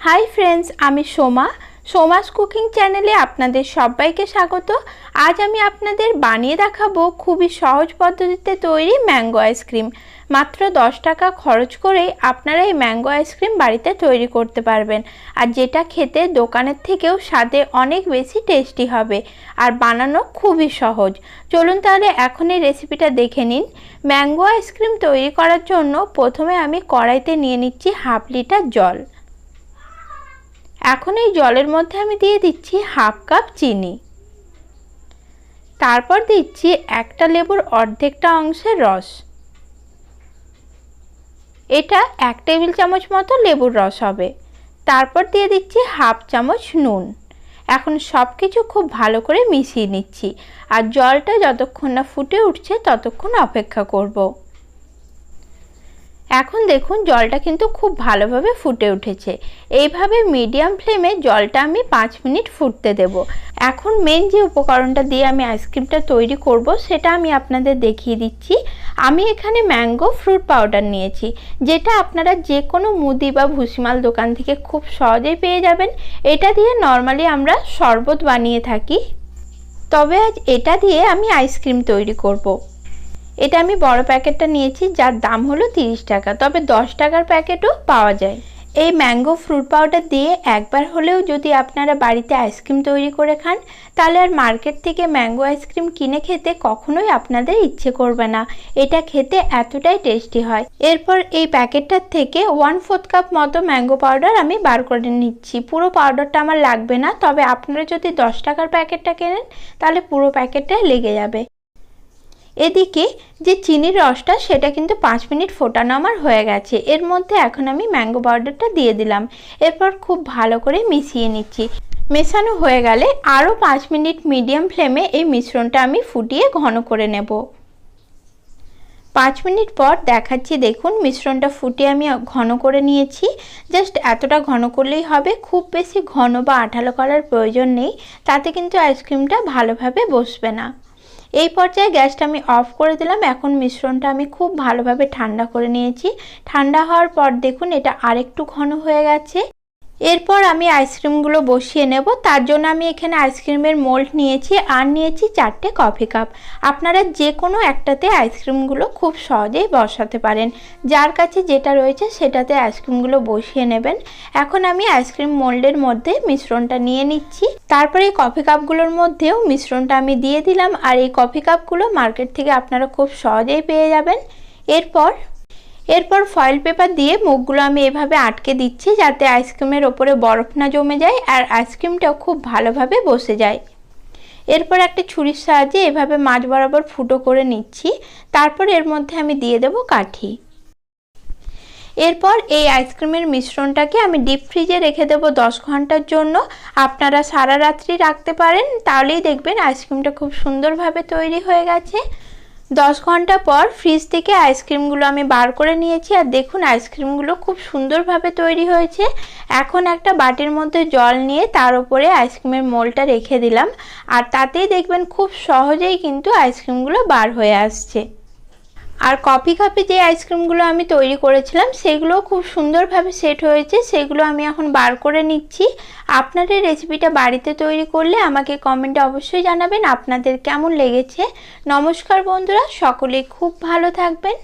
Hi friends आमी Soma सोमास cooking चैनेले आपनादेर सबाइके स्वागत। आज आमी आपनादेर बानिये देखाबो खूबई सहज पद्धतिते तैरी मैंगो आइसक्रीम। मात्र 10 टाका खरच करे आपनारा এই मैंगो आइसक्रीम बाड़ीते तैरी करते पारबेन और जेटा खेते दोकानेर थेकेও स्वादे अनेक बेशी टेस्टी होबे और बानानो खूबই सहज। चलुन ताहले এখন এই রেসিপিটা দেখে নিন। मैंगो आइसक्रीम तैरी करार জন্য प्रथमे आमी कड़ाईते निये निচ্ছি हाफ लिटार जल। এখন এই জলের মধ্যে আমি দিয়ে দিচ্ছি হাফ কাপ চিনি, তারপর দিচ্ছি একটা লেবুর অর্ধেকটা অংশের রস। এটা 1 টেবিল চামচ মতো লেবুর রস হবে। তারপর দিয়ে দিচ্ছি হাফ চামচ নুন। এখন সবকিছু খুব ভালো করে মিশিয়ে নিচ্ছি আর জলটা যতক্ষণ না ফুটে উঠছে ততক্ষণ অপেক্ষা করব। এখন দেখুন জলটা কিন্তু খুব ভালোভাবে ফুটে উঠেছে। এইভাবে মিডিয়াম ফ্লেমে জলটা আমি 5 মিনিট ফুটতে দেব। এখন মেন যে উপকরণটা দিয়ে আমি আইসক্রিমটা তৈরি করব সেটা আমি আপনাদের দেখিয়ে দিচ্ছি। আমি এখানে ম্যাঙ্গো ফ্রুট পাউডার নিয়েছি, যেটা আপনারা যে কোনো মুদি বা ভুসিমাল দোকান থেকে খুব সহজেই পেয়ে যাবেন। এটা দিয়ে নরমালি আমরা শরবত বানিয়ে থাকি, তবে আজ এটা দিয়ে আমি আইসক্রিম তৈরি করব। এটা আমি বড় প্যাকেটটা নিয়েছি যার দাম হলো 30 টাকা, তবে 10 টাকার প্যাকেটও পাওয়া যায়। এই ম্যাঙ্গো ফ্রুট পাউডার দিয়ে একবার হলেও যদি আপনারা বাড়িতে আইসক্রিম তৈরি করে খান তাহলে আর মার্কেট থেকে ম্যাঙ্গো আইসক্রিম কিনে খেতে কখনোই আপনাদের ইচ্ছে করবে না। এটা খেতে এতটাই টেস্টি হয়। এরপর এই প্যাকেটটার থেকে 1/4 কাপ মতো ম্যাঙ্গো পাউডার আমি বার করে নিচ্ছি। পুরো পাউডারটা আমার লাগবে না, তবে আপনারা যদি 10 টাকার প্যাকেটটা কেনেন তাহলে পুরো প্যাকেটটাই লেগে যাবে। এদিকে যে চিনির রসটা সেটা কিন্তু 5 মিনিট ফোটানো আমার হয়ে গেছে। এর মধ্যে এখন আমি ম্যাঙ্গো পাউডারটা দিয়ে দিলাম। এরপর খুব ভালো করে মিশিয়ে নিচ্ছি। মেশানো হয়ে গেলে আরও 5 মিনিট মিডিয়াম ফ্লেমে এই মিশ্রণটা আমি ফুটিয়ে ঘন করে নেব। 5 মিনিট পর দেখাচ্ছি, দেখুন মিশ্রণটা ফুটিয়ে আমি ঘন করে নিয়েছি। জাস্ট এতটা ঘন করলেই হবে, খুব বেশি ঘন বা আঠালো করার প্রয়োজন নেই, তাতে কিন্তু আইসক্রিমটা ভালোভাবে বসবে না। এই পর্যায়ে গ্যাসটা আমি অফ করে দিলাম। এখন মিশ্রণটা আমি খুব ভালোভাবে ঠান্ডা করে নিয়েছি। ঠান্ডা হওয়ার পর দেখুন এটা আরেকটু ঘন হয়ে গেছে। এরপর আমি আইসক্রিমগুলো বসিয়ে নেব। তার জন্য আমি এখানে আইসক্রিমের মোল্ড নিয়েছি আর নিয়েছি 4টে কফি কাপ। আপনারা যে কোনো একটাতে আইসক্রিমগুলো খুব সহজেই বসাতে পারেন। যার কাছে যেটা রয়েছে সেটাতে আইসক্রিমগুলো বসিয়ে নেবেন। এখন আমি আইসক্রিম মোল্ডের মধ্যে মিশ্রণটা নিয়ে নিচ্ছি। তারপরে এই কফি কাপগুলোর মধ্যেও মিশ্রণটা আমি দিয়ে দিলাম। আর এই কফি কাপগুলো মার্কেট থেকে আপনারা খুব সহজেই পেয়ে যাবেন। এরপর ফয়েল পেপার দিয়ে মুখগুলো আমি এভাবে আটকে দিচ্ছি যাতে আইসক্রিমের ওপরে বরফ না জমে যায় আর আইসক্রিমটাও খুব ভালোভাবে বসে যায়। এরপর একটা ছুরির সাহায্যে এভাবে মাঝ বরাবর ফুটো করে নিচ্ছি। তারপর এর মধ্যে আমি দিয়ে দেব কাঠি। এরপর এই আইসক্রিমের মিশ্রণটাকে আমি ডিপ ফ্রিজে রেখে দেব 10 ঘন্টার জন্য। আপনারা সারা রাত্রি রাখতে পারেন, তাহলেই দেখবেন আইসক্রিমটা খুব সুন্দরভাবে তৈরি হয়ে গেছে। 10 ঘন্টা পর ফ্রিজ থেকে আইসক্রিমগুলো আমি বার করে নিয়েছি আর দেখুন আইসক্রিমগুলো খুব সুন্দরভাবে তৈরি হয়েছে। এখন একটা বাটির মধ্যে জল নিয়ে তার উপরে আইসক্রিমের মোল্ডটা রেখে দিলাম আর তাতেই দেখবেন খুব সহজেই কিন্তু আইসক্রিমগুলো বার হয়ে আসছে। আর কফি কাপে যে আইসক্রিমগুলো আমি তৈরি করেছিলাম সেগুলো খুব সুন্দরভাবে সেট হয়েছে, সেগুলো আমি এখন বার করে নিচ্ছি। আপনারা এই রেসিপিটা বাড়িতে তৈরি করলে আমাকে কমেন্টে অবশ্যই জানাবেন আপনাদের কেমন লেগেছে। নমস্কার বন্ধুরা, সকলেই খুব ভালো থাকবেন।